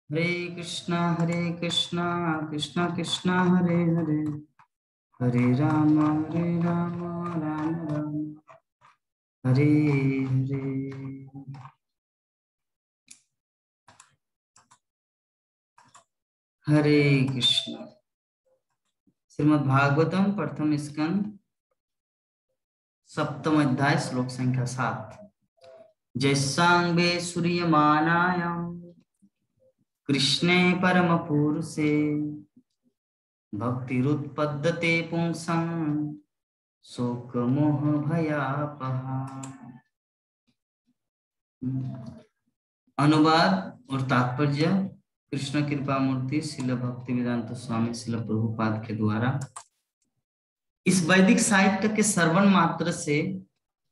हरे कृष्णा कृष्णा कृष्णा हरे हरे, हरे राम राम राम हरे हरे। हरे कृष्ण। श्रीमद् भागवतम प्रथम स्कंद सप्तम अध्याय श्लोक संख्या 7। जैसांगे सूर्यमानायां कृष्णे परम पुरुषे भक्तिरुत्पद्यते पुंसं शोक मोह भयापहा। अनुवाद और तात्पर्य कृष्ण कृपा मूर्ति श्रील भक्तिवेदांत स्वामी श्रील प्रभुपाद के द्वारा इस वैदिक साहित्य के श्रवण मात्र से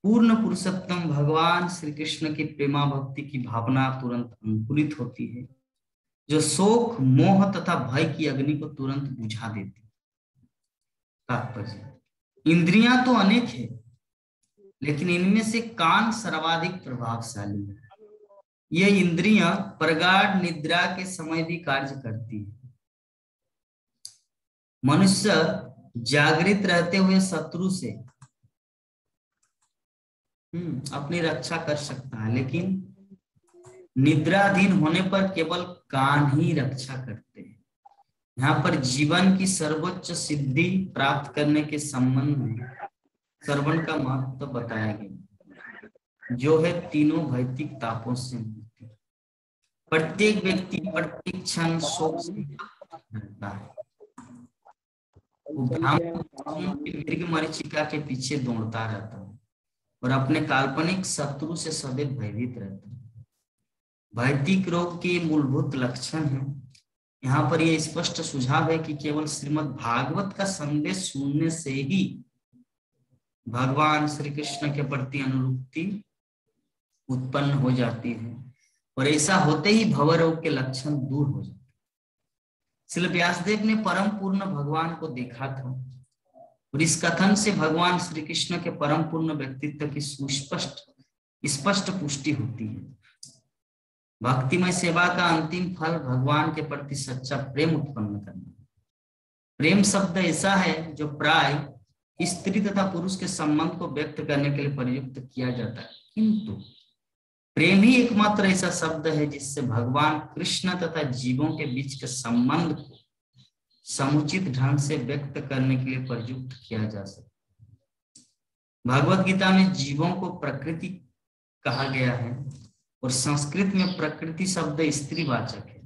पूर्ण पुरुषोत्तम भगवान श्री कृष्ण की प्रेमा भक्ति की भावना तुरंत अंकुरित होती है, जो शोक मोह तथा भय की अग्नि को तुरंत बुझा देती है। तात्पर्य, इंद्रियां तो अनेक है, लेकिन इनमें से कान सर्वाधिक प्रभावशाली है। यह इंद्रियां प्रगाढ़ निद्रा के समय भी कार्य करती है। मनुष्य जागृत रहते हुए शत्रु से अपनी रक्षा कर सकता है, लेकिन निद्राधीन होने पर केवल कान ही रक्षा करते हैं। यहाँ पर जीवन की सर्वोच्च सिद्धि प्राप्त करने के संबंध में श्रवण का महत्व बताया गया, जो है तीनों भौतिक तापों से मुक्ति। प्रत्येक व्यक्ति प्रत्येक क्षण शोक से रहता है। वो मृग मरीचिका के पीछे दौड़ता रहता है और अपने काल्पनिक शत्रु से सदैव भयभीत रहता है। भौतिक रोग के मूलभूत लक्षण है। यहाँ पर यह स्पष्ट सुझाव है कि केवल श्रीमद् भागवत का संदेश सुनने से ही भगवान श्री कृष्ण के प्रति अनुरक्ति उत्पन्न हो जाती है, और ऐसा होते ही भवरोग के लक्षण दूर हो जाते हैं। श्रील व्यासदेव ने परम पूर्ण भगवान को देखा था, और इस कथन से भगवान श्री कृष्ण के परम पूर्ण व्यक्तित्व की स्पष्ट पुष्टि होती है। भक्तिमय सेवा का अंतिम फल भगवान के प्रति सच्चा प्रेम उत्पन्न करना। प्रेम शब्द ऐसा है जो प्राय स्त्री तथा पुरुष के संबंध को व्यक्त करने के लिए प्रयुक्त किया जाता है, किंतु प्रेम ही एकमात्र ऐसा शब्द है जिससे भगवान कृष्ण तथा जीवों के बीच के संबंध को समुचित ढंग से व्यक्त करने के लिए प्रयुक्त किया जा सकता। भगवत गीता में जीवों को प्रकृति कहा गया है, और संस्कृत में प्रकृति शब्द स्त्रीवाचक है।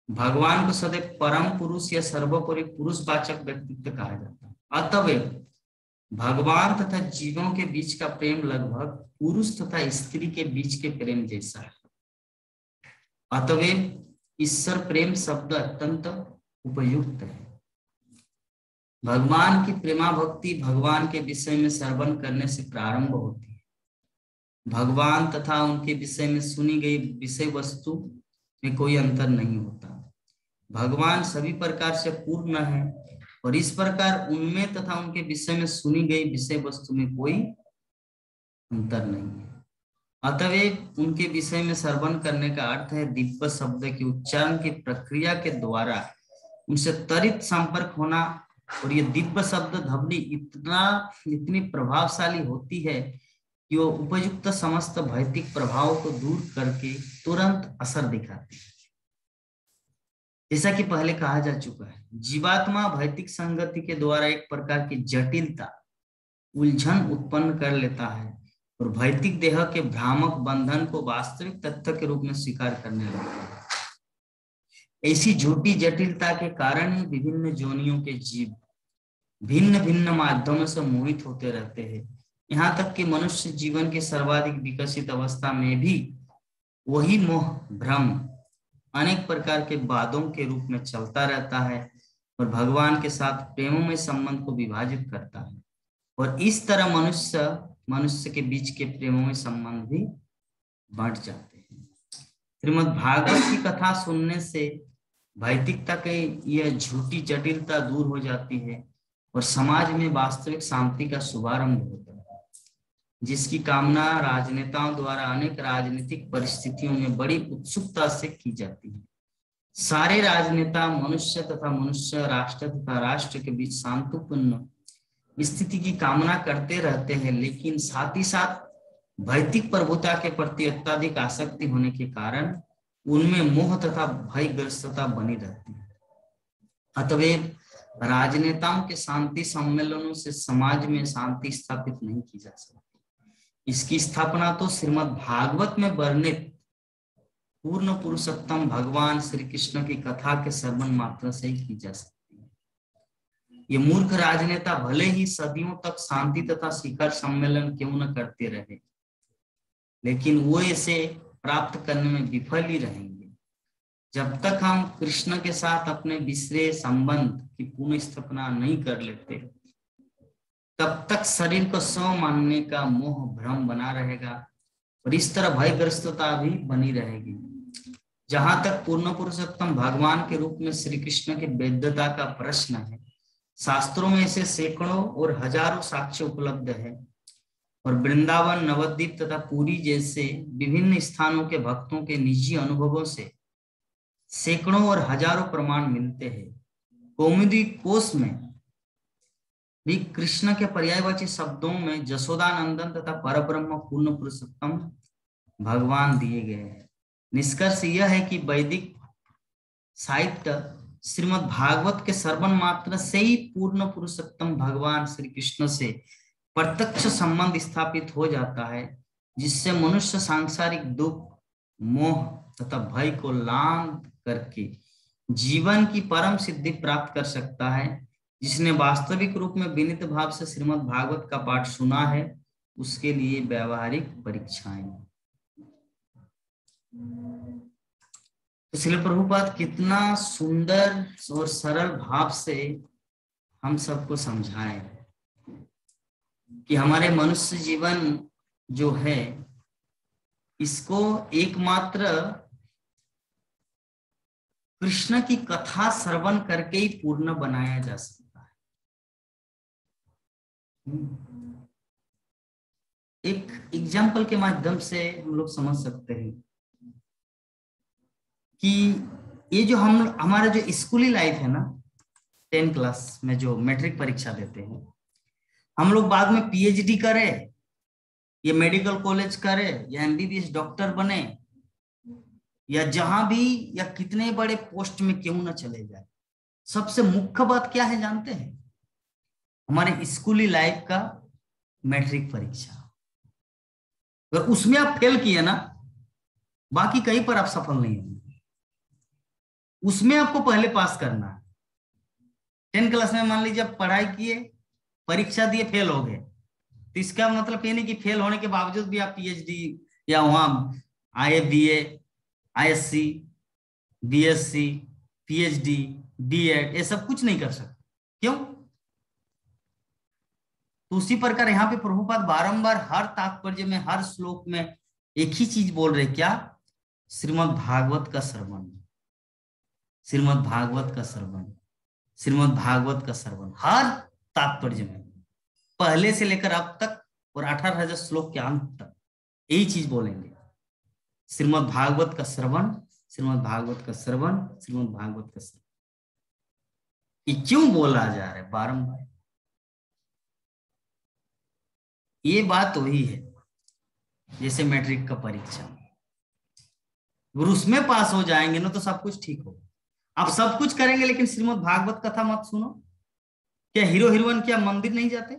भगवान को सदैव परम पुरुष या सर्वोपरि पुरुषवाचक व्यक्तित्व कहा जाता है। अतः भगवान तथा जीवों के बीच का प्रेम लगभग पुरुष तथा स्त्री के बीच के प्रेम जैसा है। अतः ईश्वर प्रेम शब्द अत्यंत उपयुक्त है। भगवान की प्रेमा भक्ति भगवान के विषय में श्रवण करने से प्रारंभ होती है। भगवान तथा उनके विषय में सुनी गई विषय वस्तु में कोई अंतर नहीं होता। भगवान सभी प्रकार से पूर्ण है, और इस प्रकार उनमें तथा उनके विषय में सुनी गई विषय वस्तु में कोई अंतर नहीं है। अतः उनके विषय में श्रवण करने का अर्थ है दिव्य शब्द के उच्चारण की प्रक्रिया के द्वारा उनसे त्वरित संपर्क होना। और ये दिव्य शब्द ध्वनि इतनी प्रभावशाली होती है कि वो उपयुक्त समस्त भौतिक प्रभाव को दूर करके तुरंत असर दिखाती है। जैसा कि पहले कहा जा चुका है, जीवात्मा भौतिक संगति के द्वारा एक प्रकार की जटिलता उलझन उत्पन्न कर लेता है, और भौतिक देह के भ्रामक बंधन को वास्तविक तथ्य के रूप में स्वीकार करने लगता है। ऐसी झूठी जटिलता के कारण ही विभिन्न जोनियों के जीव भिन्न भिन्न माध्यमों से मोहित होते रहते हैं। यहाँ तक कि मनुष्य जीवन के सर्वाधिक विकसित अवस्था में भी वही मोह भ्रम अनेक प्रकार के वादों के रूप में चलता रहता है, और भगवान के साथ प्रेममय संबंध को विभाजित करता है, और इस तरह मनुष्य के बीच के प्रेममय संबंध भी बढ़ जाते हैं। श्रीमद् भागवत की कथा सुनने से भौतिकता की यह झूठी जटिलता दूर हो जाती है, और समाज में वास्तविक शांति का शुभारंभ होता है, जिसकी कामना राजनेताओं द्वारा अनेक राजनीतिक परिस्थितियों में बड़ी उत्सुकता से की जाती है। सारे राजनेता मनुष्य तथा मनुष्य, राष्ट्र तथा राष्ट्र के बीच शांतिपूर्ण स्थिति की कामना करते रहते हैं, लेकिन साथ ही साथ भौतिक प्रभुता के प्रति अत्यधिक आसक्ति होने के कारण उनमें मोह तथा भयग्रस्तता बनी रहती है। अतएव राजनेताओं के शांति सम्मेलनों से समाज में शांति स्थापित नहीं की जा सकती। इसकी स्थापना तो श्रीमद् भागवत में वर्णित पूर्ण पुरुषोत्तम भगवान श्री कृष्ण की कथा के श्रवण मात्र से ही की जा सकती है। ये मूर्ख राजनेता भले ही सदियों तक शांति तथा शिखर सम्मेलन क्यों न करते रहे, लेकिन वो इसे प्राप्त करने में विफल ही रहेंगे। जब तक हम कृष्ण के साथ अपने बिसरे संबंध की पुनः स्थापना नहीं कर लेते, तब तक शरीर को स्व मानने का मोह भ्रम बना रहेगा और इस तरह भयग्रस्तता भी बनी रहेगी। जहां तक पूर्ण पुरुषोत्तम भगवान के रूप में श्री कृष्ण की वैधता का प्रश्न है, शास्त्रों में ऐसे सैकड़ों और हजारों साक्ष्य उपलब्ध है और वृंदावन, नवद्वीप तथा पुरी जैसे विभिन्न स्थानों के भक्तों के निजी अनुभवों से सैकड़ों और हजारों प्रमाण मिलते हैं। कौमुदी कोश में भी कृष्ण के पर्यायवाची शब्दों में जसोदानंदन तथा परब्रह्म पूर्ण पुरुषोत्तम भगवान दिए गए हैं। निष्कर्ष यह है कि वैदिक साहित्य श्रीमद् भागवत के श्रवण मात्र से ही पूर्ण पुरुषोत्तम भगवान श्री कृष्ण से प्रत्यक्ष संबंध स्थापित हो जाता है, जिससे मनुष्य सांसारिक दुख, मोह तथा भय को लांघ करके जीवन की परम सिद्धि प्राप्त कर सकता है। जिसने वास्तविक रूप में विनीत भाव से श्रीमद् भागवत का पाठ सुना है, उसके लिए व्यावहारिक परीक्षाएं। इसलिए प्रभुपाद कितना सुंदर और सरल भाव से हम सबको समझाएं कि हमारे मनुष्य जीवन जो है, इसको एकमात्र कृष्ण की कथा श्रवण करके ही पूर्ण बनाया जा सकता है। एक एग्जाम्पल के माध्यम से हम लोग समझ सकते हैं कि ये जो हमारा जो स्कूली लाइफ है ना, 10 क्लास में जो मैट्रिक परीक्षा देते हैं, हम लोग बाद में पीएचडी करें या मेडिकल कॉलेज करें या एमबीबीएस डॉक्टर बने या जहां भी या कितने बड़े पोस्ट में क्यों ना चले जाए, सबसे मुख्य बात क्या है जानते हैं? हमारे स्कूली लाइफ का मैट्रिक परीक्षा। अगर उसमें आप फेल किए ना, बाकी कहीं पर आप सफल नहीं होंगे। उसमें आपको पहले पास करना है। 10 क्लास में मान लीजिए आप पढ़ाई किए, परीक्षा दिए, फेल हो गए, तो इसका मतलब ये नहीं कि फेल होने के बावजूद भी आप पीएचडी या वहां आईए, आईएससी, बीएससी, पीएचडी, बीएड, ये सब कुछ नहीं कर सकते। क्यों? तो उसी प्रकार यहाँ पे प्रभुपाद बारंबार हर तात्पर्य में, हर श्लोक में एक ही चीज बोल रहे, क्या? श्रीमद् भागवत का श्रवण, श्रीमद् भागवत का श्रवण, श्रीमद् भागवत का श्रवण। हर तात्पर्य में पहले से लेकर अब तक और 18,000 श्लोक के अंत तक यही चीज बोलेंगे, श्रीमद् भागवत का श्रवण, श्रीमद् भागवत का श्रवण, श्रीमद् भागवत का श्रवण। ये क्यों बोला जा रहा है बारंबार? ये बात वही है जैसे मैट्रिक का परीक्षा, अगर उसमें पास हो जाएंगे ना तो सब कुछ ठीक होगा। आप सब कुछ करेंगे लेकिन श्रीमद् भागवत कथा मत सुनो। क्या हीरो हीरोइन क्या मंदिर नहीं जाते?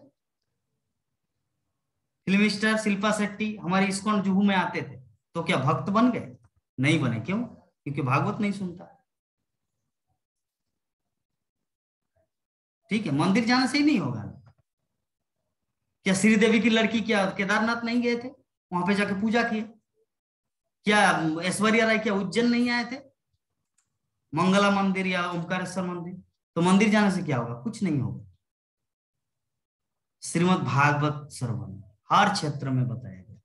फिल्म स्टार शिल्पा शेट्टी हमारे इस्कॉन जुहू में आते थे, तो क्या भक्त बन गए? नहीं बने। क्यों? क्योंकि भागवत नहीं सुनता। ठीक है, मंदिर जाने से ही नहीं होगा। क्या श्रीदेवी की लड़की क्या केदारनाथ नहीं गए थे, वहां पे जाके पूजा किए? क्या ऐश्वर्या राय क्या उज्जैन नहीं आए थे, मंगला मंदिर या ओमकारेश्वर मंदिर? तो मंदिर जाने से क्या होगा? कुछ नहीं होगा। श्रीमद् भागवत श्रवण हर क्षेत्र में बताया गया।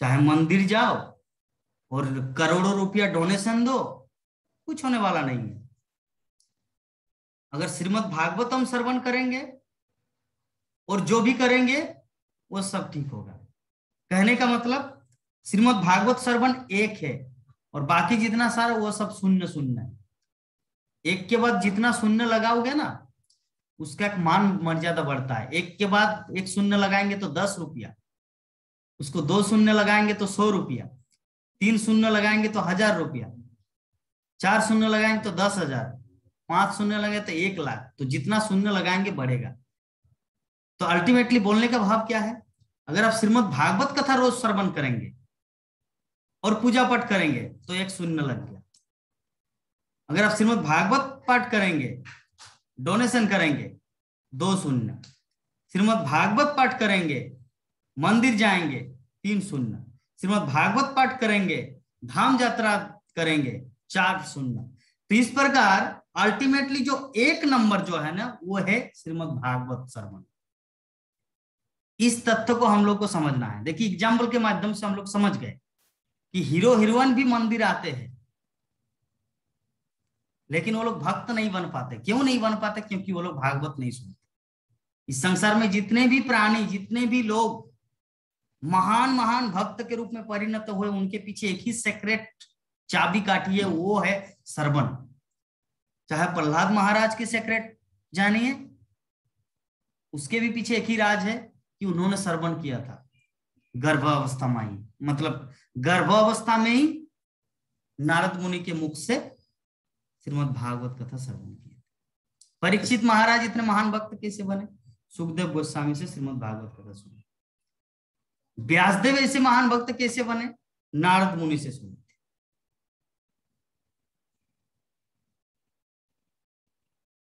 चाहे मंदिर जाओ और करोड़ों रुपया डोनेशन दो, कुछ होने वाला नहीं है। अगर श्रीमद् भागवतम श्रवण करेंगे और जो भी करेंगे वो सब ठीक होगा। कहने का मतलब श्रीमद् भागवत श्रवण एक है, और बाकी जितना सारा वो सब शून्य शून्य है। एक के बाद जितना शून्य लगाओगे ना उसका एक मान मर्यादा बढ़ता है। एक के बाद एक शून्य लगाएंगे तो 10 रुपया, उसको 2 शून्य लगाएंगे तो 100 रुपया, 3 शून्य लगाएंगे तो 1000 रुपया, 4 शून्य लगाएंगे तो 10,000, 5 शून्य लगाएंगे तो 1,00,000। तो जितना शून्य लगाएंगे बढ़ेगा। तो अल्टीमेटली बोलने का भाव क्या है, अगर आप श्रीमद् भागवत कथा रोज श्रवण करेंगे और पूजा पाठ करेंगे तो 1 शून्य लग गया। अगर आप श्रीमद् भागवत पाठ करेंगे, डोनेशन करेंगे, 2 शून्य। श्रीमद् भागवत पाठ करेंगे, मंदिर जाएंगे, 3 शून्य। श्रीमद् भागवत पाठ करेंगे, धाम यात्रा करेंगे, 4 शून्य। तो इस प्रकार अल्टीमेटली जो एक नंबर जो है ना वो है श्रीमद् भागवत श्रवण। इस तथ्य को हम लोग को समझना है। देखिए एग्जाम्पल के माध्यम से हम लोग समझ गए कि हीरो हीरोइन भी मंदिर आते हैं लेकिन वो लोग भक्त नहीं बन पाते। क्यों नहीं बन पाते? क्योंकि वो लोग भागवत नहीं सुनते। इस संसार में जितने भी प्राणी, जितने भी लोग महान महान भक्त के रूप में परिणत हुए, उनके पीछे एक ही सेक्रेट चाबी काठी है, वो है श्रवण। चाहे प्रहलाद महाराज के सेक्रेट जानिए, उसके भी पीछे एक ही राज है कि उन्होंने श्रवण किया था गर्भावस्था में ही, मतलब गर्भावस्था में ही नारद मुनि के मुख से श्रीमद् भागवत कथा श्रवण किया। परीक्षित महाराज इतने महान भक्त कैसे बने? सुखदेव गोस्वामी से श्रीमद् भागवत कथा सुने। व्यासदेव ऐसे महान भक्त कैसे बने? नारद मुनि से सुने।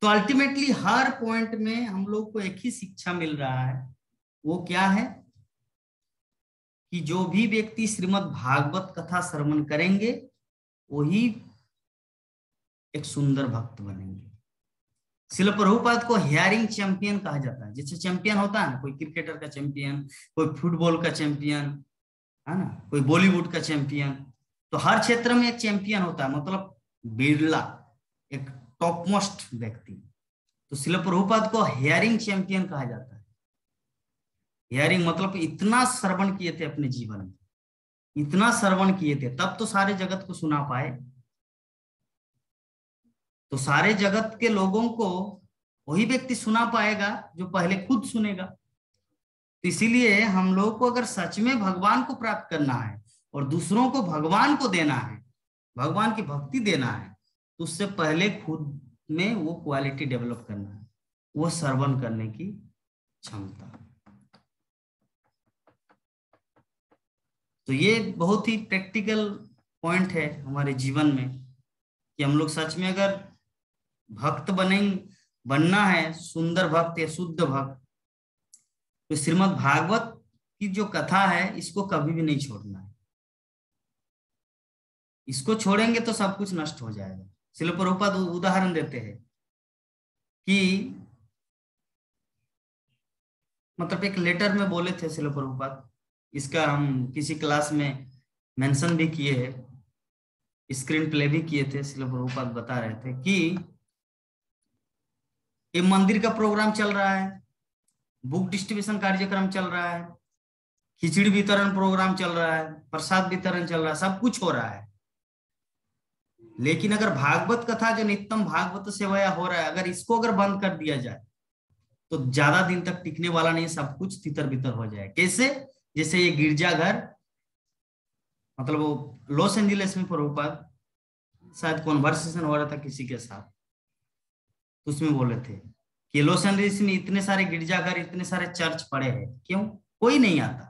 तो अल्टीमेटली हर पॉइंट में हम लोग को एक ही शिक्षा मिल रहा है। वो क्या है कि जो भी व्यक्ति श्रीमद् भागवत कथा श्रवण करेंगे वही एक सुंदर भक्त बनेंगे। श्रील प्रभुपाद को हियरिंग चैंपियन कहा जाता है। जैसे चैंपियन होता है ना, कोई क्रिकेटर का चैंपियन, कोई फुटबॉल का चैंपियन है ना, कोई बॉलीवुड का चैंपियन। तो हर क्षेत्र में एक चैंपियन होता है, मतलब बिरला, एक टॉप मोस्ट व्यक्ति। तो श्रील प्रभुपाद को हियरिंग चैंपियन कहा जाता है। हियरिंग मतलब इतना श्रवण किए थे अपने जीवन में, इतना श्रवण किए थे, तब तो सारे जगत को सुना पाए। तो सारे जगत के लोगों को वही व्यक्ति सुना पाएगा जो पहले खुद सुनेगा। तो इसीलिए हम लोग को अगर सच में भगवान को प्राप्त करना है और दूसरों को भगवान को देना है, भगवान की भक्ति देना है, तो उससे पहले खुद में वो क्वालिटी डेवलप करना है, वो श्रवण करने की क्षमता। तो ये बहुत ही प्रैक्टिकल पॉइंट है हमारे जीवन में कि हम लोग सच में अगर भक्त बनना है, सुंदर भक्त या शुद्ध भक्त, तो श्रीमद् भागवत की जो कथा है इसको कभी भी नहीं छोड़ना है। इसको छोड़ेंगे तो सब कुछ नष्ट हो जाएगा। श्रील प्रभुपाद उदाहरण देते हैं कि मतलब एक लेटर में बोले थे श्रील प्रभुपाद, इसका हम किसी क्लास में मेंशन भी किए हैं, स्क्रीन प्ले भी किए थे। श्रील प्रभुपाद बता रहे थे कि ये मंदिर का प्रोग्राम चल रहा है, बुक डिस्ट्रीब्यूशन कार्यक्रम चल रहा है, खिचड़ी वितरण प्रोग्राम चल रहा है, प्रसाद वितरण चल रहा है, सब कुछ हो रहा है। लेकिन अगर भागवत कथा जो नित्यम भागवत सेवाया हो रहा है, अगर इसको अगर बंद कर दिया जाए तो ज्यादा दिन तक टिकने वाला नहीं, सब कुछ तितर बितर हो जाए। कैसे? जैसे ये गिरजाघर, मतलब वो लॉस एंजलिस में प्रभुपाद शायद कॉन्वर्सेशन हो रहा था किसी के साथ, तो उसमें बोले थे कि लॉस एंजलिस में इतने सारे गिरजाघर, इतने सारे चर्च पड़े हैं, क्यों कोई नहीं आता?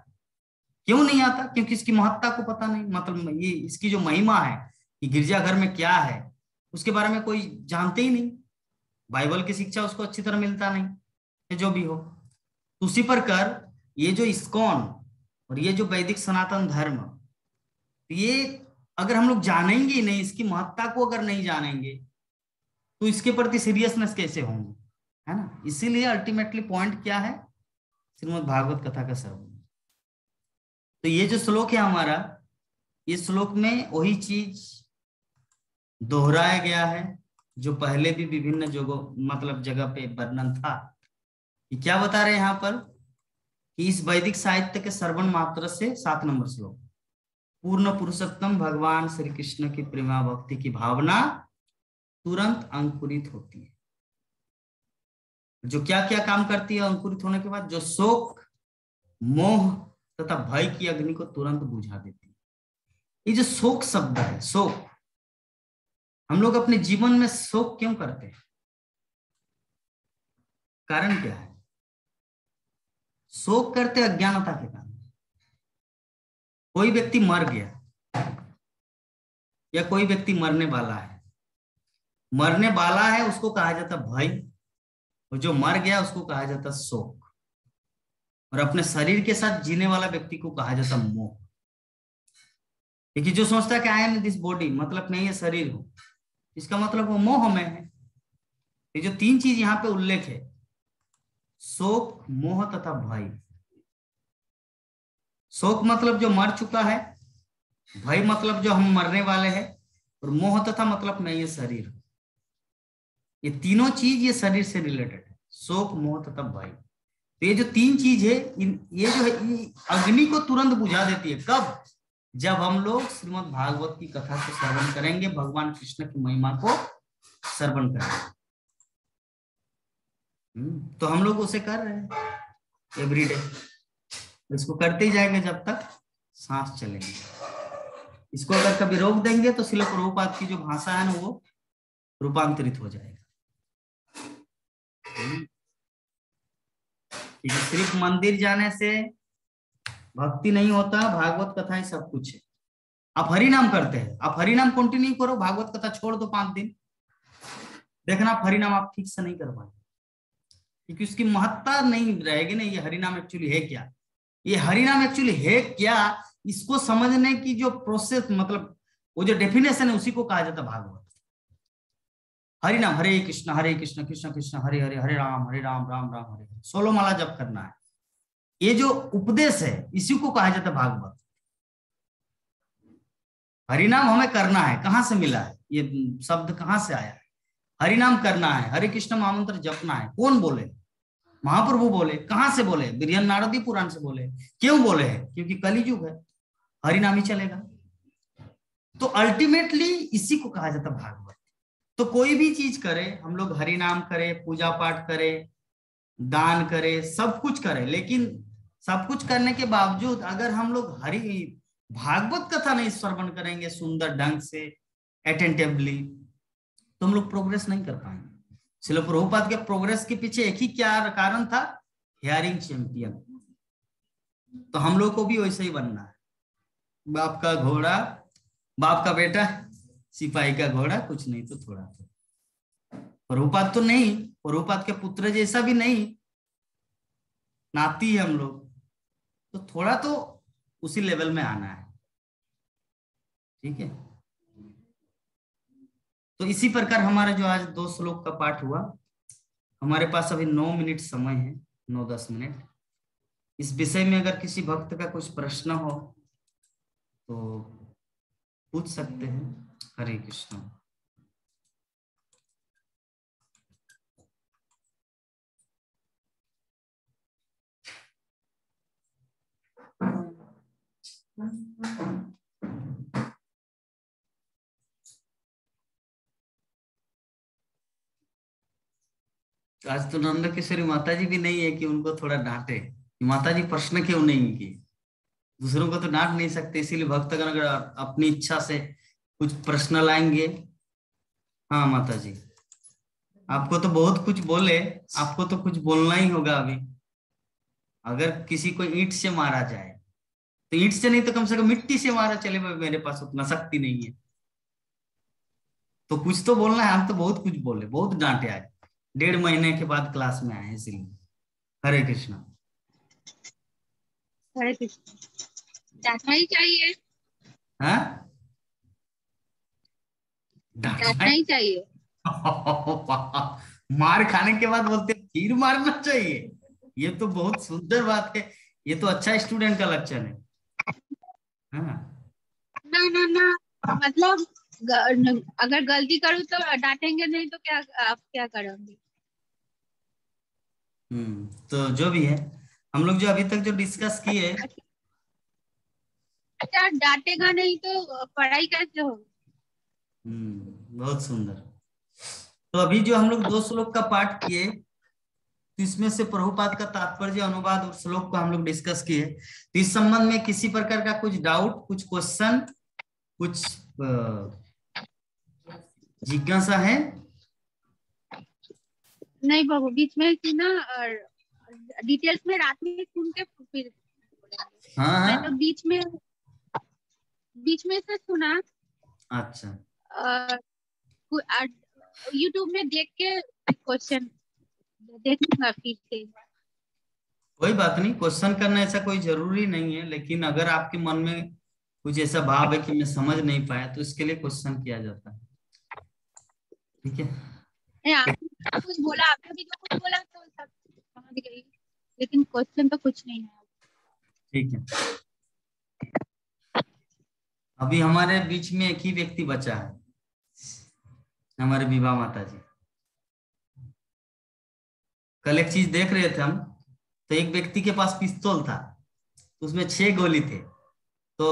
क्यों नहीं आता? क्योंकि इसकी महत्ता को पता नहीं, मतलब ये इसकी जो महिमा है कि गिरजाघर में क्या है उसके बारे में कोई जानते ही नहीं। बाइबल की शिक्षा उसको अच्छी तरह मिलता नहीं, जो भी हो। उसी प्रकार ये जो इस्कॉन और ये जो वैदिक सनातन धर्म, ये अगर हम लोग जानेंगे ही नहीं, इसकी महत्ता को अगर नहीं जानेंगे तो इसके प्रति सीरियसनेस कैसे होंगे, है ना। इसीलिए अल्टीमेटली पॉइंट क्या है? श्रीमद् भागवत कथा का श्रवण। तो ये जो श्लोक है हमारा, इस श्लोक में वही चीज दोहराया गया है जो पहले भी विभिन्न जगह पे वर्णन था। कि क्या बता रहे हैं यहाँ पर कि इस वैदिक साहित्य के श्रवण मात्र से 7 नंबर श्लोक, पूर्ण पुरुषोत्तम भगवान श्री कृष्ण की प्रेमा भक्ति की भावना तुरंत अंकुरित होती है। जो क्या क्या काम करती है अंकुरित होने के बाद? जो शोक, मोह तथा भय की अग्नि को तुरंत बुझा देती है। ये जो शोक शब्द है, शोक, हम लोग अपने जीवन में शोक क्यों करते हैं? कारण क्या है? शोक करते अज्ञानता के कारण। कोई व्यक्ति मर गया या कोई व्यक्ति मरने वाला है, मरने वाला है उसको कहा जाता भय, और जो मर गया उसको कहा जाता शोक, और अपने शरीर के साथ जीने वाला व्यक्ति को कहा जाता मोह। देखिए, जो सोचता है कि आई एम दिस बॉडी, मतलब नहीं है शरीर हो, इसका मतलब वो मोह में है। ये जो तीन चीज यहाँ पे उल्लेख है, शोक, मोह तथा भय। शोक मतलब जो मर चुका है, भय मतलब जो हम मरने वाले हैं, और मोह तथा मतलब नहीं है शरीर। ये तीनों चीज ये शरीर से रिलेटेड है, शोक, मोह तथा भय। तो ये जो तीन चीज है, ये जो है ये अग्नि को तुरंत बुझा देती है। कब? जब हम लोग श्रीमद् भागवत की कथा को श्रवण करेंगे, भगवान कृष्ण की महिमा को श्रवण करेंगे। तो हम लोग उसे कर रहे हैं एवरीडे, इसको करते ही जाएंगे जब तक सांस चलेंगे। इसको अगर कभी रोक देंगे तो श्रील प्रभुपाद की जो भाषा है ना, वो रूपांतरित हो जाएगा। सिर्फ मंदिर जाने से भक्ति नहीं होता, भागवत कथा ही सब कुछ है। आप हरि नाम करते हैं, आप हरि नाम कंटिन्यू करो, भागवत कथा छोड़ दो 5 दिन, देखना आप हरि नाम आप ठीक से नहीं कर पाएंगे, क्योंकि उसकी महत्ता नहीं रहेगी ना। ये हरि नाम एक्चुअली है क्या, ये हरि नाम एक्चुअली है क्या, इसको समझने की जो प्रोसेस, मतलब वो जो डेफिनेशन है, उसी को कहा जाता भागवत। हरि नाम, हरे कृष्ण कृष्ण कृष्ण हरे हरे, हरे राम राम राम हरे हरे, 16 माला जप करना है। ये जो उपदेश है, इसी को कहा जाता भागवत। हरिनाम हमें करना है, कहां से मिला है ये शब्द, कहां से आया है? हरिनाम करना है, हरे कृष्ण महामंत्र जपना है। कौन बोले? महाप्रभु बोले। कहां से बोले? बृहन नारदी पुराण से बोले। क्यों बोले हैं? क्योंकि कलियुग है, हरिनाम ही चलेगा। तो अल्टीमेटली इसी को कहा जाता भागवत। तो कोई भी चीज करे, हम लोग हरिनाम करें, पूजा पाठ करें, दान करें, सब कुछ करें, लेकिन सब कुछ करने के बावजूद अगर हम लोग भागवत कथा नहीं श्रवण करेंगे सुंदर ढंग से, अटेंटिवली, तो हम लोग प्रोग्रेस नहीं कर पाएंगे। श्रील प्रभुपाद के प्रोग्रेस के पीछे एक ही क्या कारण था? Hearing champion. तो हम लोग को भी वैसे ही बनना है। बाप का घोड़ा, बाप का बेटा, सिपाही का घोड़ा, कुछ नहीं तो थोड़ा तो। प्रभुपाद तो नहीं, प्रभुपाद के पुत्र जैसा भी नहीं, नाती है हम लोग, तो थोड़ा तो उसी लेवल में आना है। ठीक है, तो इसी प्रकार हमारा जो आज 2 श्लोक का पाठ हुआ, हमारे पास अभी 9 मिनट समय है, 9-10 मिनट। इस विषय में अगर किसी भक्त का कुछ प्रश्न हो तो पूछ सकते हैं। हरे कृष्ण। आज तो नंद किशोरी माता जी भी नहीं है कि उनको थोड़ा डांटे, माता जी प्रश्न क्यों नहीं की। दूसरों को तो डांट नहीं सकते, इसीलिए भक्तगण अगर अपनी इच्छा से कुछ प्रश्न लाएंगे। हाँ माता जी, आपको तो बहुत कुछ बोले, आपको तो कुछ बोलना ही होगा अभी। अगर किसी को ईंट से मारा जाए, तो ईंट से नहीं तो कम से कम मिट्टी से मारा चले, मेरे पास उतना शक्ति नहीं है, तो कुछ तो बोलना है। हम तो बहुत कुछ बोले, बहुत डांटे आज, 1.5 महीने के बाद क्लास में आए, इसलिए। हरे कृष्णा। हरे कृष्ण। डांटना ही चाहिए, हाँ, डांटना डांटना ही चाहिए। मार खाने के बाद बोलते फिर मारना चाहिए, ये तो बहुत सुंदर बात है। ये तो अच्छा स्टूडेंट का लक्षण है। हाँ। ना ना ना, मतलब अगर गलती करूँ तो डांटेंगे नहीं तो क्या, आप क्या करोगे? तो जो भी है, हम लोग जो अभी तक जो डिस्कस किए, क्या डांटेगा नहीं तो पढ़ाई कैसे होगी? बहुत सुंदर। तो अभी जो हम लोग 2 श्लोक का पाठ किए, तो इसमें से प्रभुपाद का तात्पर्य, अनुवाद और श्लोक को हम लोग डिस्कस किए। तो इस संबंध में किसी प्रकार का कुछ डाउट, कुछ क्वेश्चन, कुछ जिज्ञासा है? नहीं बाबू, बीच में सुना और डिटेल्स में रात में सुन के फिर हाँ मैं हाँ, तो बीच में से सुना। अच्छा। यूट्यूब में देख के क्वेश्चन देखूंगा फिर से। कोई बात नहीं, क्वेश्चन करना ऐसा कोई जरूरी नहीं है, लेकिन अगर आपके मन में कुछ ऐसा भाव है कि मैं समझ नहीं पाया, तो इसके लिए क्वेश्चन किया जाता है। ठीक है। नहीं, आपने कुछ बोला, आपने भी जो कुछ बोला तो सब समझ गई, लेकिन क्वेश्चन तो कुछ नहीं है। ठीक है। अभी हमारे बीच में एक ही व्यक्ति बचा है, हमारे विभा माता जी। कल एक चीज देख रहे थे हम, तो एक व्यक्ति के पास पिस्तौल था, तो उसमें 6 गोली थे। तो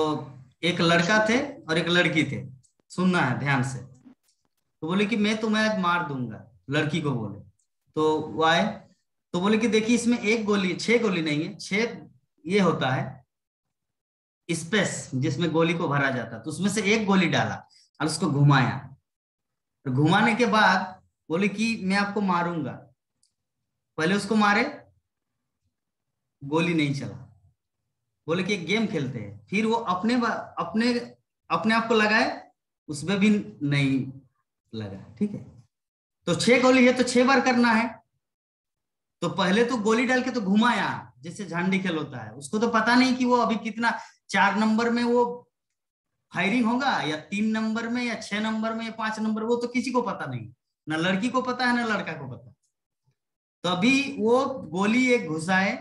एक लड़का थे और एक लड़की थे। सुनना है ध्यान से। तो बोले कि मैं तुम्हें आज मार दूंगा, लड़की को बोले। तो वो आए, तो बोले कि देखिए इसमें एक गोली, 6 गोली नहीं है, 6 ये होता है स्पेस जिसमें गोली को भरा जाता है। तो उसमें से एक गोली डाला और उसको घुमाया। तो घुमाने के बाद बोले कि मैं आपको मारूंगा। पहले उसको मारे, गोली नहीं चला। बोले कि एक गेम खेलते हैं। फिर वो अपने अपने अपने आप को लगाए, उसमें भी नहीं लगा। ठीक है। तो 6 गोली है तो 6 बार करना है। तो पहले तो गोली डाल के तो घुमाया, जैसे झंडी खेल होता है। उसको तो पता नहीं कि वो अभी कितना, 4 नंबर में वो फायरिंग होगा या 3 नंबर में या 6 नंबर में या 5 नंबर, वो तो किसी को पता नहीं। ना लड़की को पता है ना लड़का को पता। तो अभी वो गोली एक घुसाए,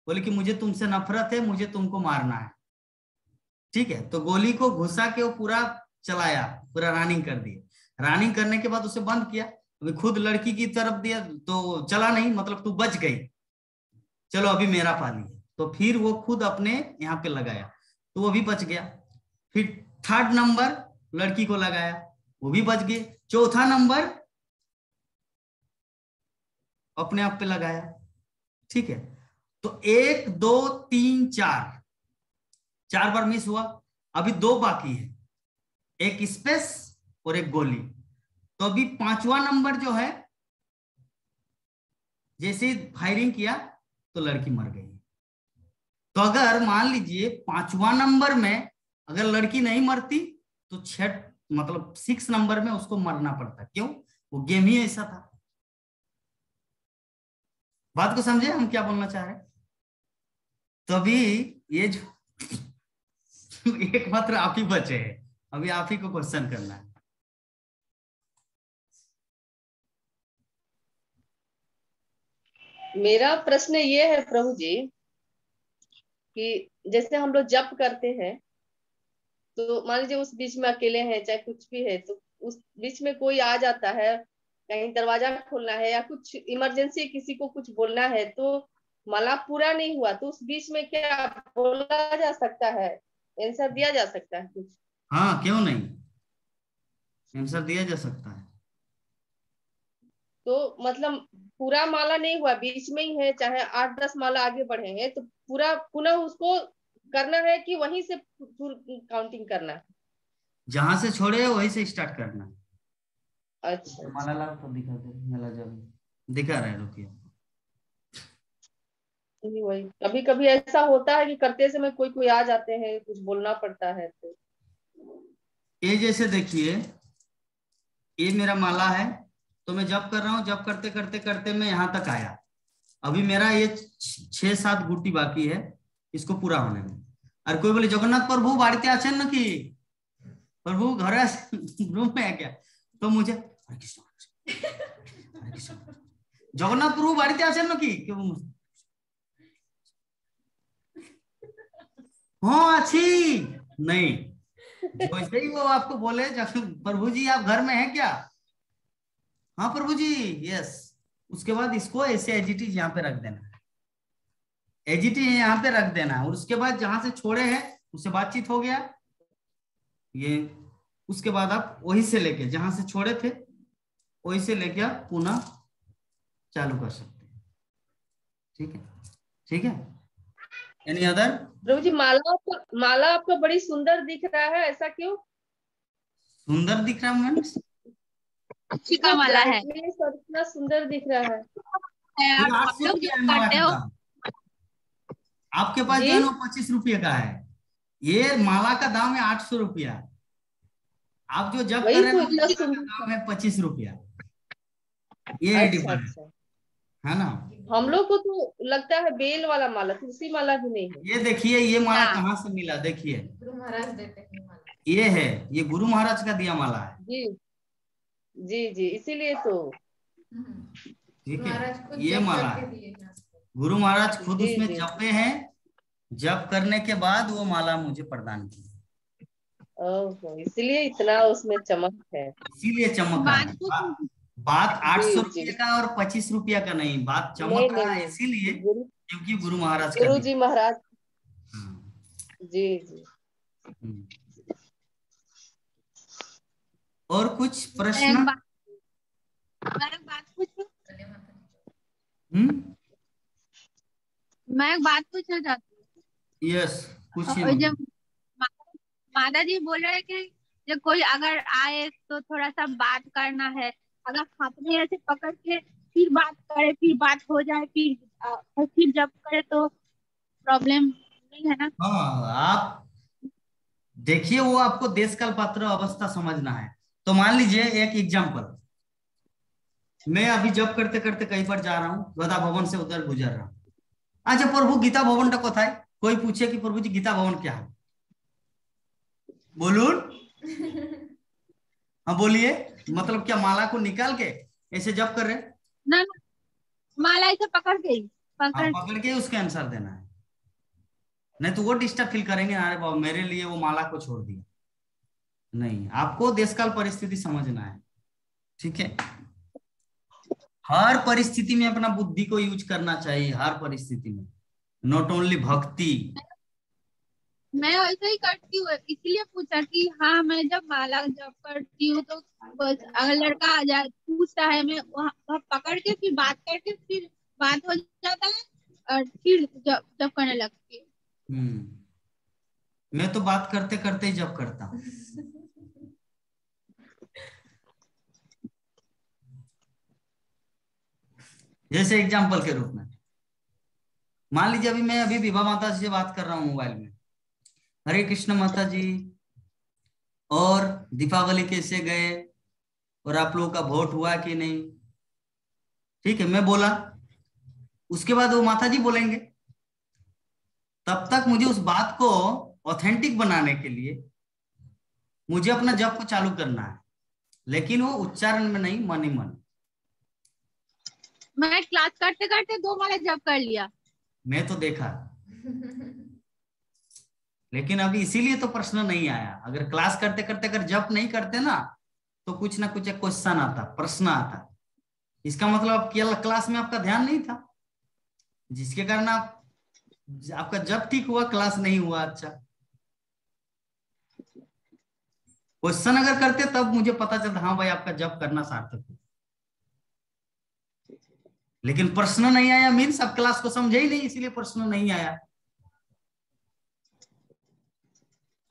बोले कि मुझे तुमसे नफरत है, मुझे तुमको मारना है। ठीक है। तो गोली को घुसा के वो पूरा चलाया, पूरा रनिंग कर दिया। रनिंग करने के बाद उसे बंद किया। अभी खुद लड़की की तरफ दिया तो चला नहीं, मतलब तू बच गई, चलो अभी मेरा पाली है। तो फिर वो खुद अपने यहाँ पे लगाया, तो वो भी बच गया। फिर 3rd नंबर लड़की को लगाया, वो भी बच गए। 4था नंबर अपने आप पे लगाया। ठीक है। तो 1 2 3 4 बार मिस हुआ। अभी 2 बाकी है, एक स्पेस और एक गोली। तो अभी 5वां नंबर जो है, जैसे ही फायरिंग किया तो लड़की मर गई। तो अगर मान लीजिए 5वां नंबर में अगर लड़की नहीं मरती, तो 6 नंबर में उसको मरना पड़ता। क्यों? वो गेम ही ऐसा था। बात को समझे हम क्या बोलना चाह रहे हैं? तो अभी ये जो एकमात्र आप ही बचे हैं, अभी आप ही को क्वेश्चन करना है। मेरा प्रश्न ये है प्रभु जी कि जैसे हम लोग जप करते हैं, तो मान लीजिए उस बीच में अकेले हैं चाहे कुछ भी है, तो उस बीच में कोई आ जाता है, कहीं दरवाजा खोलना है या कुछ इमरजेंसी किसी को कुछ बोलना है, तो माला पूरा नहीं हुआ, तो उस बीच में क्या बोला जा सकता है? आंसर दिया जा सकता है कुछ? हाँ, क्यों नहीं, आंसर दिया जा सकता है। तो मतलब पूरा माला नहीं हुआ, बीच में ही है, चाहे 8-10 माला आगे बढ़े हैं, तो पूरा पुनः उसको करना है कि वहीं से काउंटिंग करना है? जहां से छोड़े वहीं से स्टार्ट करना है। अच्छा अच्छा। माला लाल तो दिखा दे, माला जब दिखा रहा है, रुकिए। वही कभी कभी ऐसा होता है कि करते समय कोई कोई आ जाते हैं, कुछ बोलना पड़ता है तो। ये जैसे देखिए, ये मेरा माला है, तो मैं जप कर रहा हूँ, जप करते करते करते मैं यहाँ तक आया। अभी मेरा ये 6-7 गुटी बाकी है इसको पूरा होने में। और कोई बोले जगन्नाथ प्रभु बाड़ीते आছেন নাকি, प्रभु घर रूम में है क्या? तो मुझे हरे कृष्ण हरे कृष्ण, जगन्नाथ प्रभु बाड़ीते आছেন নাকি, हाँ अच्छी नहीं। वैसे ही वो आपको बोले प्रभु जी आप घर में हैं क्या, हाँ प्रभु जी यस। उसके बाद इसको ऐसे एजिटीज यहाँ पे रख देना, एजिटी यहाँ पे रख देना, और उसके बाद जहां से छोड़े हैं उससे बातचीत हो गया, ये उसके बाद आप वहीं से लेके जहां से छोड़े थे वहीं से लेके आप पुनः चालू कर सकते हैं। ठीक है, ठीक है। Any other? प्रभु जी, माला आपका बड़ी सुंदर दिख रहा है, ऐसा क्यों? सुंदर दिख रहा मीन्स अच्छी का माला है। ब्राइटनेस और इतना सुंदर दिख रहा है। ये आप 800 लोग रुपया जो है माला करते का हो, दाम। आपके पास जी जो है ना 25 रुपये का है। ये माला का दाम है 800 रुपया। आप जो जब कर वही रहे तो हैं इतना माला का सुंदर। दाम है 25 रुपया। ये अच्छा डिफरेंस अच्छा, है ना। हम लोग को तो लगता है बेल वाला माला, तुलसी माला भी नहीं है। ये देखिए ये माला ना कहाँ से मिला, देखिए गुरु महाराज देते हैं माला। ये है, ये गुरु महाराज का दिया माला है। जी जी जी, इसीलिए तो। ठीक गुरु है, महाराज खुद ये जप माला करके है। दिए हैं उसको। गुरु महाराज खुद जी उसमें जी जपे हैं, जप करने के बाद वो माला मुझे प्रदान की, ओहो, इसलिए इतना उसमें चमक है। इसीलिए चमक रहा बात है। कुछ बात जी 800 जी, रुपये का और 25 रुपया का नहीं, बात नहीं चमक नहीं रहा है इसीलिए नहीं, गुरु क्योंकि गुरु महाराज का गुरु दिया। जी महाराज। हाँ। जी जी, हम्म। और कुछ मैं प्रश्न? एक बात पूछूं? चलिए माता जी। मैं एक बात पूछना चाहती यस, पूछिए हूँ। मम्मी। जब माता जी बोल रहे हैं कि जब कोई अगर आए तो थोड़ा सा बात करना है, अगर हाथ में ऐसे पकड़ के फिर बात करे, फिर बात हो जाए, और फिर जब करे तो प्रॉब्लम नहीं है ना? हाँ, आप देखिए वो आपको देश काल पात्र अवस्था समझना है। तो मान लीजिए एक एग्जांपल, मैं अभी जॉब करते करते कहीं पर जा रहा हूँ, गदा भवन से उधर गुजर रहा हूँ। अच्छा प्रभु गीता भवन टा कोথায়? कोई पूछे कि प्रभु जी गीता भवन क्या है, बोलून? हाँ बोलिए, मतलब क्या माला को निकाल के ऐसे जप कर रहे? ना ना, माला ऐसे पकड़ के ही, हाँ, पकड़ पकड़ के उसके आंसर देना है, नहीं तो वो डिस्टर्ब फील करेंगे, अरे बाबा मेरे लिए वो माला को छोड़ दिया। नहीं, आपको देश काल परिस्थिति समझना है। ठीक है, हर परिस्थिति में अपना बुद्धि को यूज करना चाहिए, हर परिस्थिति में, नॉट ओनली भक्ति। मैं ऐसे ही करती हूँ, इसलिए पूछा कि हाँ मैं जब माला जब करती हूँ तो बस अगर लड़का आ जाए पूछता है, मैं वहाँ पकड़ के फिर बात करके फिर बात हो जाता है और फिर जब करने लगती है। मैं तो बात करते करते ही जब करता हूँ। जैसे एग्जाम्पल के रूप में मान लीजिए अभी मैं विभा माता जी से बात कर रहा हूँ मोबाइल में, हरे कृष्ण माता जी, और दीपावली कैसे गए, और आप लोगों का वोट हुआ कि नहीं। ठीक है, मैं बोला, उसके बाद वो माता जी बोलेंगे। तब तक मुझे उस बात को ऑथेंटिक बनाने के लिए मुझे अपना जप को चालू करना है, लेकिन वो उच्चारण में नहीं, मन ही मन। मैं क्लास करते करते 2 माला जब कर लिया। मैं तो देखा, लेकिन अभी इसीलिए तो प्रश्न नहीं आया। अगर क्लास करते करते अगर जप नहीं करते ना तो कुछ ना कुछ एक क्वेश्चन आता, प्रश्न आता। इसका मतलब आप क्लास में आपका ध्यान नहीं था, जिसके कारण आपका जप ठीक हुआ, क्लास नहीं हुआ। अच्छा, क्वेश्चन अगर करते तब मुझे पता चलता हाँ भाई आपका जप करना सार्थक है। लेकिन प्रश्न नहीं आया मीन्स आप क्लास को समझे ही नहीं, इसीलिए प्रश्न नहीं आया।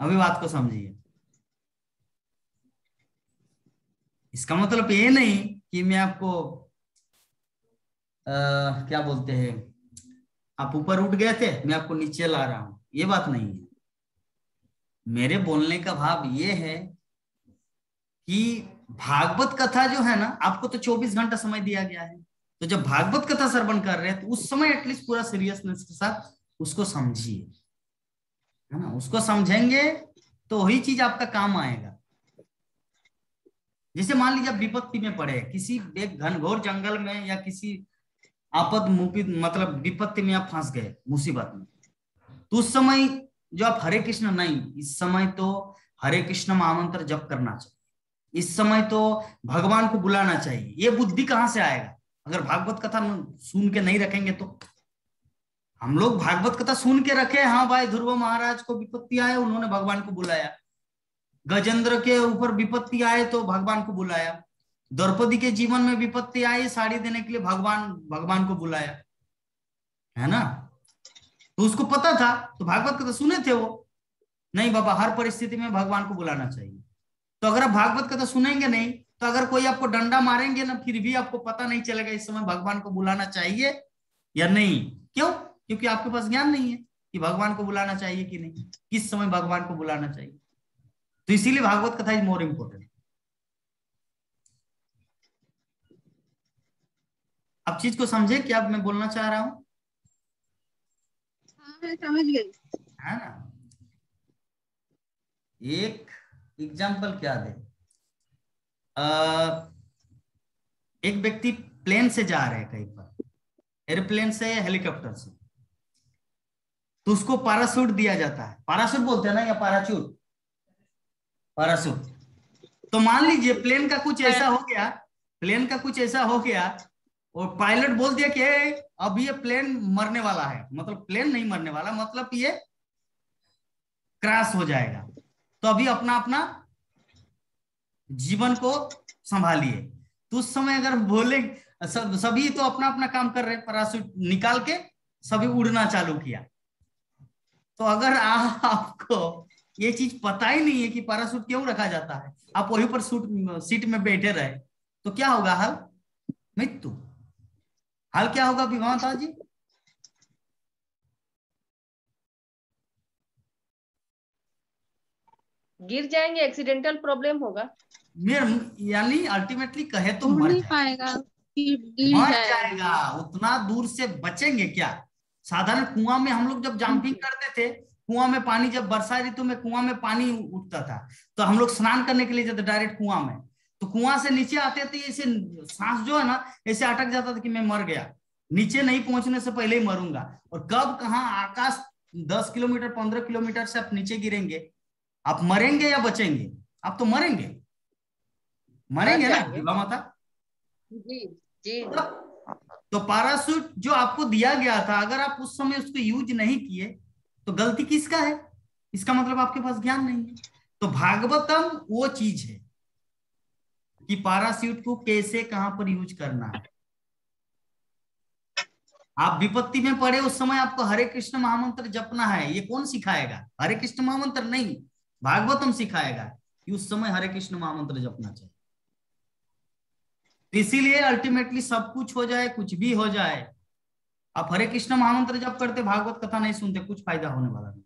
अभी बात को समझिए, इसका मतलब ये नहीं कि मैं आपको क्या बोलते हैं, आप ऊपर उठ गए थे मैं आपको नीचे ला रहा हूं, ये बात नहीं है। मेरे बोलने का भाव ये है कि भागवत कथा जो है ना, आपको तो 24 घंटा समय दिया गया है, तो जब भागवत कथा श्रवण कर रहे हैं तो उस समय एटलीस्ट पूरा सीरियसनेस के साथ उसको समझिए, है ना। उसको समझेंगे तो वही चीज आपका काम आएगा। जैसे मान लीजिए आप विपत्ति में पड़े, किसी एक घनघोर जंगल में या किसी आपद मतलब विपत्ति में आप फंस गए, मुसीबत में, तो उस समय जो आप हरे कृष्ण नहीं, इस समय तो हरे कृष्ण महामंत्र जप करना चाहिए, इस समय तो भगवान को बुलाना चाहिए। ये बुद्धि कहां से आएगा अगर भागवत कथा सुन के नहीं रखेंगे तो? हम लोग भागवत कथा सुन के रखे, हाँ भाई ध्रुव महाराज को विपत्ति आए, उन्होंने भगवान को बुलाया। गजेंद्र के ऊपर विपत्ति आए तो भगवान को बुलाया। द्रौपदी के जीवन में विपत्ति आई, साड़ी देने के लिए भगवान को बुलाया, है ना। तो उसको पता था, तो भागवत कथा सुने थे वो। नहीं बाबा, हर परिस्थिति में भगवान को बुलाना चाहिए। तो अगर आप भागवत कथा सुनेंगे नहीं, तो अगर कोई आपको डंडा मारेंगे ना, फिर भी आपको पता नहीं चलेगा इस समय भगवान को बुलाना चाहिए या नहीं। क्यों? क्योंकि आपके पास ज्ञान नहीं है कि भगवान को बुलाना चाहिए कि नहीं, किस समय भगवान को बुलाना चाहिए। तो इसीलिए भागवत कथा इज मोर इम्पोर्टेंट। अब चीज को समझे क्या मैं बोलना चाह रहा हूं? हाँ मैं समझ गई। है ना। एक एग्जाम्पल क्या दे, एक व्यक्ति प्लेन से जा रहे हैं कहीं पर, एयरप्लेन से या हेलीकॉप्टर से, तो उसको पैराशूट दिया जाता है। पैराशूट बोलते हैं ना, या पैराशूट, पैराशूट। तो मान लीजिए प्लेन का कुछ ऐसा हो गया, प्लेन का कुछ ऐसा हो गया और पायलट बोल दिया कि अब ये प्लेन मरने वाला है, मतलब प्लेन नहीं मरने वाला, मतलब ये क्रैश हो जाएगा। तो अभी अपना अपना जीवन को संभालिए। तो उस समय अगर बोले सभी तो अपना अपना काम कर रहे, पैराशूट निकाल के सभी उड़ना चालू किया। तो अगर आपको ये चीज पता ही नहीं है कि पैराशूट क्यों रखा जाता है, आप वहीं पर सीट में बैठे रहे, तो क्या होगा? हाल मृत्यु। हाल क्या होगा विभावता जी? गिर जाएंगे, एक्सीडेंटल प्रॉब्लम होगा। यानी अल्टीमेटली कहे तो उड़ मर नहीं जाएगा, पाएगा, गिर मर जाएगा। जाएगा। उतना दूर से बचेंगे क्या? साधारण कुआं में हम लोग जब जंपिंग करते थे, कुआं में पानी, जब वर्षा ऋतु में कुआं में पानी उठता था, तो हम लोग स्नान करने के लिए जाते डायरेक्ट कुआं में, तो कुआं से नीचे आते थे, ऐसे सांस जो है ना ऐसे अटक जाता था कि मैं मर गया, नीचे नहीं पहुंचने से पहले ही मरूंगा। और कब कहाँ आकाश 10 किलोमीटर 15 किलोमीटर से आप नीचे गिरेंगे, आप मरेंगे या बचेंगे? आप तो मरेंगे, मरेंगे ना विभा माता जी जी। तो पैराशूट जो आपको दिया गया था, अगर आप उस समय उसको यूज नहीं किए तो गलती किसका है? इसका मतलब आपके पास ज्ञान नहीं है। तो भागवतम वो चीज है कि पैराशूट को कैसे कहां पर यूज करना है। आप विपत्ति में पड़े उस समय आपको हरे कृष्ण महामंत्र जपना है। ये कौन सिखाएगा? हरे कृष्ण महामंत्र नहीं, भागवतम सिखाएगा कि उस समय हरे कृष्ण महामंत्र जपना चाहिए। इसीलिए अल्टीमेटली सब कुछ हो जाए, कुछ भी हो जाए, आप हरे कृष्ण महामंत्र जप करते, भागवत कथा नहीं सुनते, कुछ फायदा होने वाला नहीं,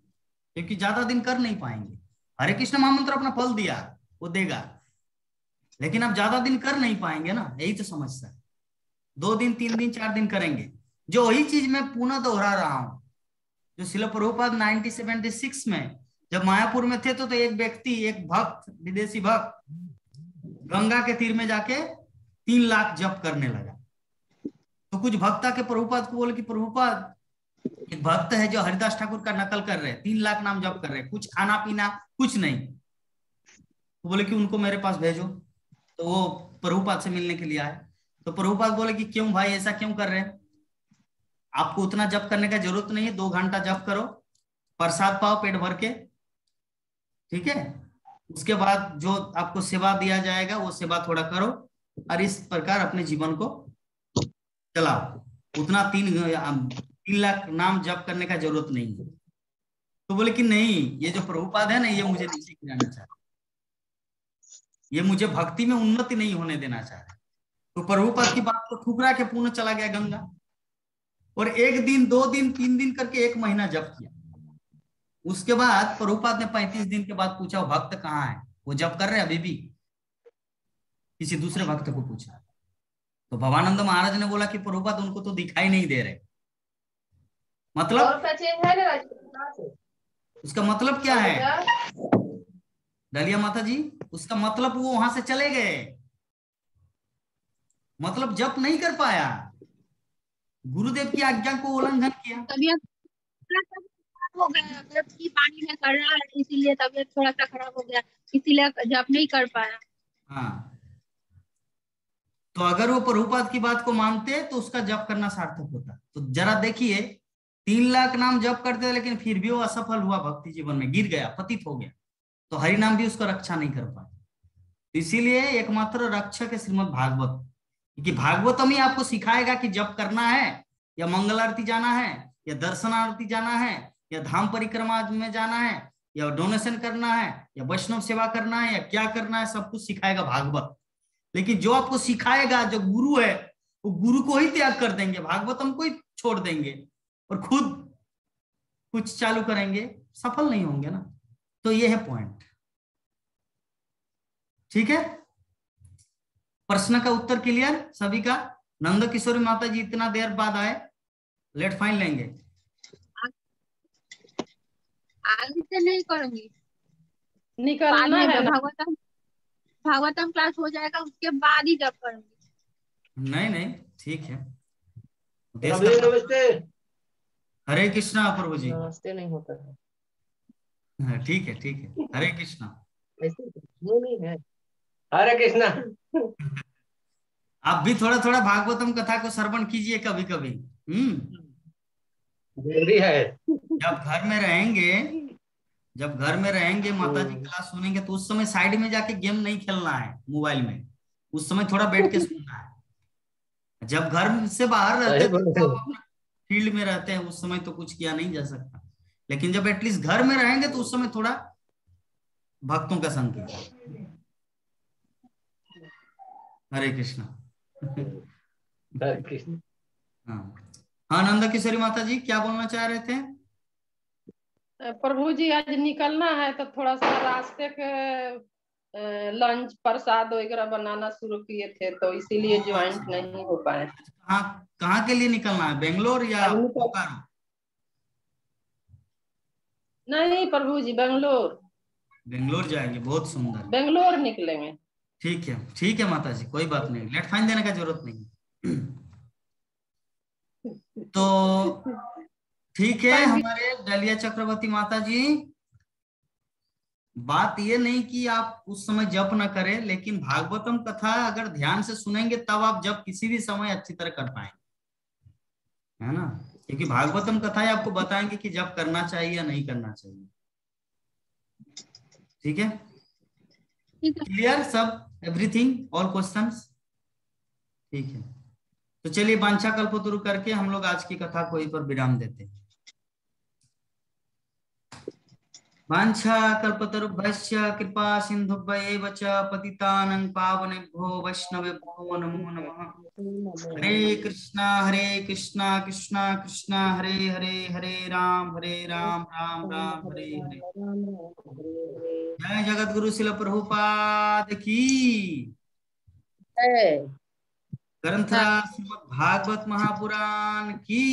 क्योंकि ज्यादा दिन कर नहीं पाएंगे। हरे कृष्ण महामंत्र अपना फल दिया, वो देगा, लेकिन आप ज्यादा दिन कर नहीं पाएंगे ना, यही तो समस्या है। 2 दिन 3 दिन 4 दिन करेंगे। जो वही चीज मैं पुनः दोहरा रहा हूं, जो श्रील प्रभुपाद 1976 में जब मायापुर में थे, तो एक व्यक्ति, एक भक्त, विदेशी भक्त, गंगा के तीर में जाके 3 लाख जप करने लगा। तो कुछ भक्त आके प्रभुपाद को बोले कि प्रभुपाद, एक भक्त है जो हरिदास ठाकुर का नकल कर रहे हैं, 3 लाख नाम जप कर रहे हैं, कुछ खाना पीना कुछ नहीं। तो बोले कि उनको मेरे पास भेजो। तो वो प्रभुपाद से मिलने के लिए आए। तो प्रभुपाद बोले कि क्यों भाई, ऐसा क्यों कर रहे हैं? आपको उतना जप करने का जरूरत नहीं है, 2 घंटा जप करो, प्रसाद पाओ पेट भर के, ठीक है। उसके बाद जो आपको सेवा दिया जाएगा वो सेवा थोड़ा करो, और इस प्रकार अपने जीवन को चलाओ। उतना 3 लाख नाम जप करने का जरूरत नहीं है। तो बोले कि नहीं, ये जो प्रभुपाद है ना, ये मुझे नीचे गिराना चाह रहा, ये मुझे भक्ति में उन्नति नहीं होने देना चाह रहा। तो प्रभुपाद की बात को ठुकरा के पुनः चला गया गंगा, और 1 दिन 2 दिन 3 दिन करके 1 महीना जप किया। उसके बाद प्रभुपाद ने 35 दिन के बाद पूछा, वो भक्त कहाँ है, वो जप कर रहे अभी भी? किसी दूसरे भक्त को पूछा। तो भवानंद महाराज ने बोला कि प्रभुपाद उनको तो दिखाई नहीं दे रहे। मतलब उसका मतलब क्या है दलिया माता जी? उसका मतलब वो वहां से चले गए, मतलब जप नहीं कर पाया, गुरुदेव की आज्ञा को उल्लंघन किया। तबीयत हो गया, जबकि पानी में कर रहा है, इसीलिए तबीयत थोड़ा सा खराब हो गया, इसीलिए जप नहीं कर पाया। हाँ, तो अगर वो प्रभुपाद की बात को मानते तो उसका जप करना सार्थक होता। तो जरा देखिए 3 लाख नाम जप करते थे लेकिन फिर भी वो असफल हुआ, भक्ति जीवन में गिर गया, पतित हो गया, तो हरि नाम भी उसको रक्षा नहीं कर पाया। तो इसीलिए एकमात्र रक्षक है श्रीमद् भागवत, क्योंकि भागवतम ही आपको सिखाएगा कि जप करना है या मंगल आरती जाना है या दर्शन आरती जाना है या धाम परिक्रमा में जाना है या डोनेशन करना है या वैष्णव सेवा करना है या क्या करना है, सब कुछ सिखाएगा भागवत। लेकिन जो आपको सिखाएगा जो गुरु है, वो गुरु को ही त्याग कर देंगे, भागवतम को ही छोड़ देंगे और खुद कुछ चालू करेंगे, सफल नहीं होंगे ना। तो ये है पॉइंट। ठीक है, प्रश्न का उत्तर क्लियर सभी का? नंद किशोरी माता जी इतना देर बाद आए, लेट फाइन लेंगे। आगे से नहीं करूंगी, बाद निकलना में है ना। भागवतम क्लास हो जाएगा उसके बाद ही जब करूंगी। नहीं नहीं ठीक है। नमस्ते। हरे कृष्णा प्रभु जी। नमस्ते नहीं होता है, हाँ, ठीक है ठीक है, हरे कृष्णा। ऐसे वो नहीं है। हरे कृष्णा। आप भी थोड़ा थोड़ा भागवतम कथा को श्रवण कीजिए कभी कभी। जरूरी है। जब घर में रहेंगे, जब घर में रहेंगे माता जी क्लास सुनेंगे, तो उस समय साइड में जाके गेम नहीं खेलना है मोबाइल में, उस समय थोड़ा बैठ के सुनना है। जब घर से बाहर रहते सही हैं बोल तो रहे आप हो। अपना फील्ड में रहते हैं, उस समय तो कुछ किया नहीं जा सकता, लेकिन जब एटलीस्ट घर में रहेंगे तो उस समय थोड़ा भक्तों का संग कीजिए। हरे कृष्णा। हरे कृष्ण। हाँ हाँ, नंदा किशोरी माता जी क्या बोलना चाह रहे थे? प्रभु जी आज निकलना है तो थोड़ा सा रास्ते के लंच प्रसाद वगैरह बनाना शुरू किए थे, तो इसीलिए ज्वाइंट नहीं हो पाए। कहाँ कहाँ के लिए निकलना है, बेंगलोर या आज निकल बोकारो? नहीं प्रभु जी, बेंगलोर। बेंगलोर जाएंगे, बहुत सुंदर। बेंगलोर निकलेंगे। ठीक है माता जी, कोई बात नहीं, लेट फाइन देने का जरूरत नहीं। तो ठीक है हमारे डलिया चक्रवर्ती माता जी, बात ये नहीं कि आप उस समय जप ना करें, लेकिन भागवतम कथा अगर ध्यान से सुनेंगे तब आप जप किसी भी समय अच्छी तरह कर पाएंगे, है ना? क्योंकि भागवतम कथाएं आपको बताएंगे कि जप करना चाहिए या नहीं करना चाहिए। ठीक है, ठीक है। क्लियर सब, एवरीथिंग, ऑल क्वेश्चंस? ठीक है, तो चलिए वांछा कल्पतरु करके हम लोग आज की कथा को यहीं पर विराम देते हैं। वांछा कल्पतरुभ्यश्च कृपा सिन्धुभ्येव च पतितानं पावनेभ्यो वैष्णवेभ्यो नमो नमः। हरे कृष्णा कृष्णा कृष्णा हरे हरे, हरे राम राम राम हरे हरे। जय जगत गुरु शिल प्रभुपाद की। ग्रंथराज श्रीमद् भागवत महापुराण की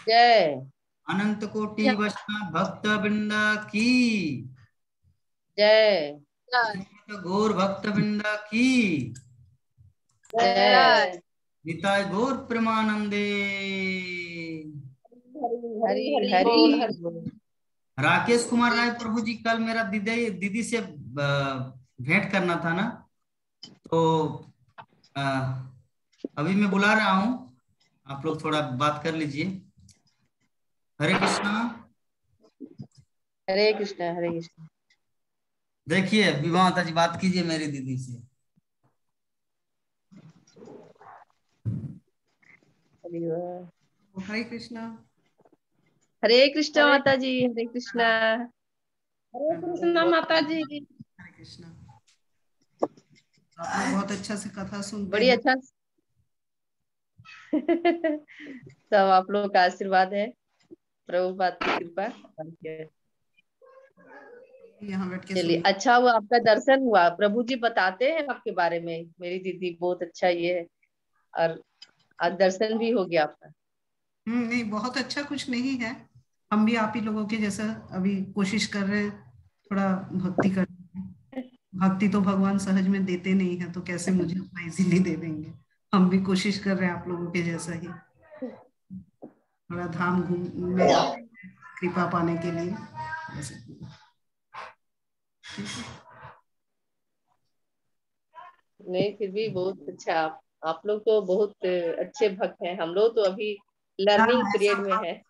जय। अनंत कोटि वैष्णव भक्त वृंद की जय। श्रीमद् गौर भक्त वृंद की जय। निताय गौर प्रेमानंदे। हरि हरि बोल। राकेश कुमार राय प्रभु जी, कल मेरा दीदी दीदी से भेंट करना था ना, तो अ, अभी मैं बुला रहा हूँ, आप लोग थोड़ा बात कर लीजिए। हरे कृष्णा। हरे कृष्णा हरे कृष्णा। देखिए विभा माता जी, बात कीजिए मेरी दीदी से। हरे कृष्णा। हरे कृष्णा माता जी, हरे कृष्णा। हरे कृष्णा माता जी। हरे कृष्णा। आप लोग बहुत अच्छा से कथा सुनते बड़ी हैं। अच्छा। सब आप लोगों का आशीर्वाद है, प्रभुपाद की कृपा। यहाँ बैठ के चलिए, सुन। अच्छा हुआ आपका दर्शन हुआ। प्रभु जी बताते हैं आपके बारे में, मेरी दीदी बहुत अच्छा ये है, और आज दर्शन भी हो गया आपका। नहीं, बहुत अच्छा कुछ नहीं है, हम भी आप ही लोगों के जैसा अभी कोशिश कर रहे हैं, थोड़ा भक्ति कर रहे हैं। भक्ति तो भगवान सहज में देते नहीं है, तो कैसे मुझे उतना इजीली दे देंगे। हम भी कोशिश कर रहे हैं आप लोगों के जैसा ही, थोड़ा धाम घूमने कृपा पाने के लिए। नहीं, फिर भी बहुत अच्छा। आप लोग तो बहुत अच्छे भक्त हैं। हम लोग तो अभी लर्निंग हाँ, पीरियड ऐसा में है।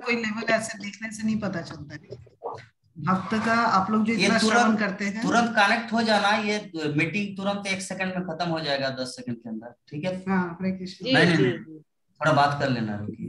कोई लेवल ऐसे देखने से नहीं पता चलता है। भक्त का आप लोग जो ये इतना श्रवण तुरंत करते हैं, तुरंत कनेक्ट हो जाना, ये मीटिंग तुरंत 1 सेकंड में खत्म हो जाएगा, 10 सेकंड के अंदर, ठीक है। हाँ हरे कृष्ण। जी नहीं नहीं जी नहीं, जी। थोड़ा बात कर लेना, रुकिए।